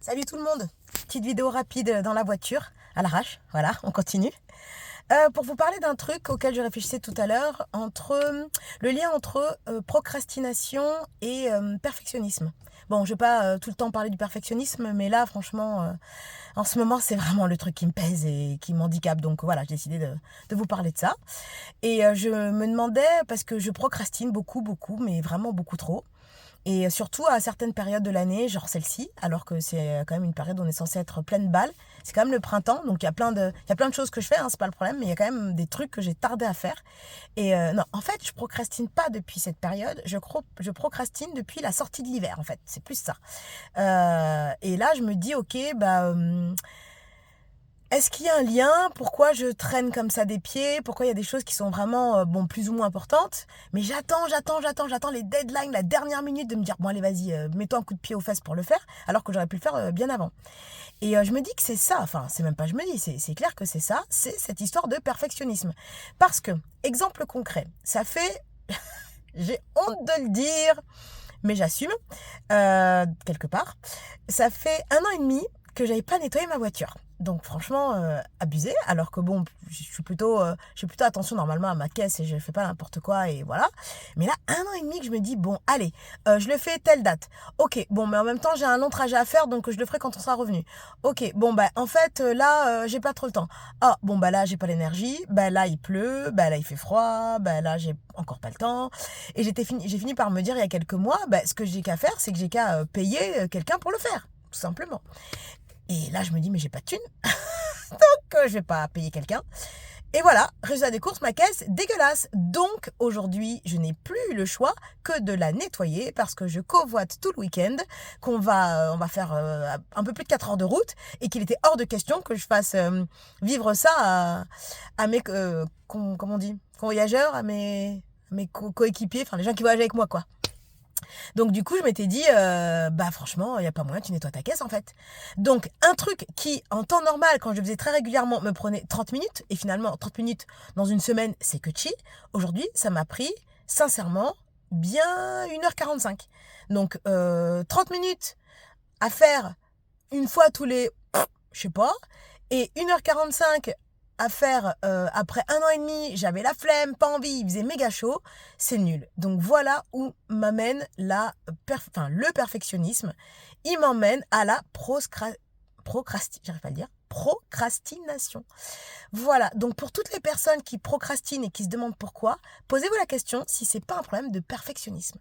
Salut tout le monde. Petite vidéo rapide dans la voiture, à l'arrache. Voilà, on continue. Pour vous parler d'un truc auquel je réfléchissais tout à l'heure, le lien entre procrastination et perfectionnisme. Bon, je vais pas tout le temps parler du perfectionnisme, mais là, franchement, en ce moment, c'est vraiment le truc qui me pèse et qui m'handicape. Donc voilà, j'ai décidé de vous parler de ça. Et je me demandais, parce que je procrastine beaucoup, beaucoup, mais vraiment beaucoup trop. Et surtout à certaines périodes de l'année, genre celle-ci, alors que c'est quand même une période où on est censé être pleine balle. C'est quand même le printemps, donc il y a plein de choses que je fais, hein, c'est pas le problème, mais il y a quand même des trucs que j'ai tardé à faire. Et non, en fait, je procrastine pas depuis cette période, je procrastine depuis la sortie de l'hiver, en fait, c'est plus ça. Et là, je me dis, ok, est-ce qu'il y a un lien? Pourquoi je traîne comme ça des pieds? Pourquoi il y a des choses qui sont vraiment, bon, plus ou moins importantes? Mais j'attends les deadlines, la dernière minute de me dire, bon, allez, vas-y, mets-toi un coup de pied aux fesses pour le faire, alors que j'aurais pu le faire bien avant. Et je me dis que c'est ça, enfin, c'est même pas je me dis, c'est clair que c'est ça, c'est cette histoire de perfectionnisme. Parce que, exemple concret, ça fait, j'ai honte de le dire, mais j'assume, quelque part, ça fait 1 an et demi que j'avais pas nettoyé ma voiture. Donc franchement, abusé, alors que bon, je fais plutôt attention normalement à ma caisse et je fais pas n'importe quoi et voilà. Mais là, 1 an et demi que je me dis, bon, allez, je le fais telle date. Ok, bon, mais en même temps, j'ai un long trajet à faire, donc je le ferai quand on sera revenu. Ok, bon, bah, en fait, là, j'ai pas trop le temps. Ah, bon, bah là, j'ai pas l'énergie, bah là, il pleut, bah là, il fait froid, bah là, j'ai encore pas le temps. Et j'ai fini par me dire il y a quelques mois, bah, ce que j'ai qu'à faire, c'est que j'ai qu'à payer quelqu'un pour le faire, tout simplement. Et là, je me dis, mais j'ai pas de thune, donc je vais pas payer quelqu'un. Et voilà, résultat des courses, ma caisse, dégueulasse. Donc aujourd'hui, je n'ai plus le choix que de la nettoyer parce que je convoite tout le week-end, on va faire un peu plus de 4 heures de route et qu'il était hors de question que je fasse vivre ça à mes, comment on dit, convoyageurs, à mes coéquipiers, enfin les gens qui voyagent avec moi, quoi. Donc du coup, je m'étais dit, bah franchement, il n'y a pas moyen, tu nettoies ta caisse en fait. Donc un truc qui, en temps normal, quand je le faisais très régulièrement, me prenait 30 minutes, et finalement 30 minutes dans une semaine, c'est que chi. Aujourd'hui, ça m'a pris, sincèrement, bien 1h45. Donc 30 minutes à faire une fois tous les, je sais pas, et 1h45 à faire après 1 an et demi, j'avais la flemme, pas envie, il faisait méga chaud, c'est nul. Donc voilà où m'amène le perfectionnisme. Il m'emmène à la j'arrive pas à le dire, procrastination. Voilà, donc pour toutes les personnes qui procrastinent et qui se demandent pourquoi, posez-vous la question si c'est pas un problème de perfectionnisme.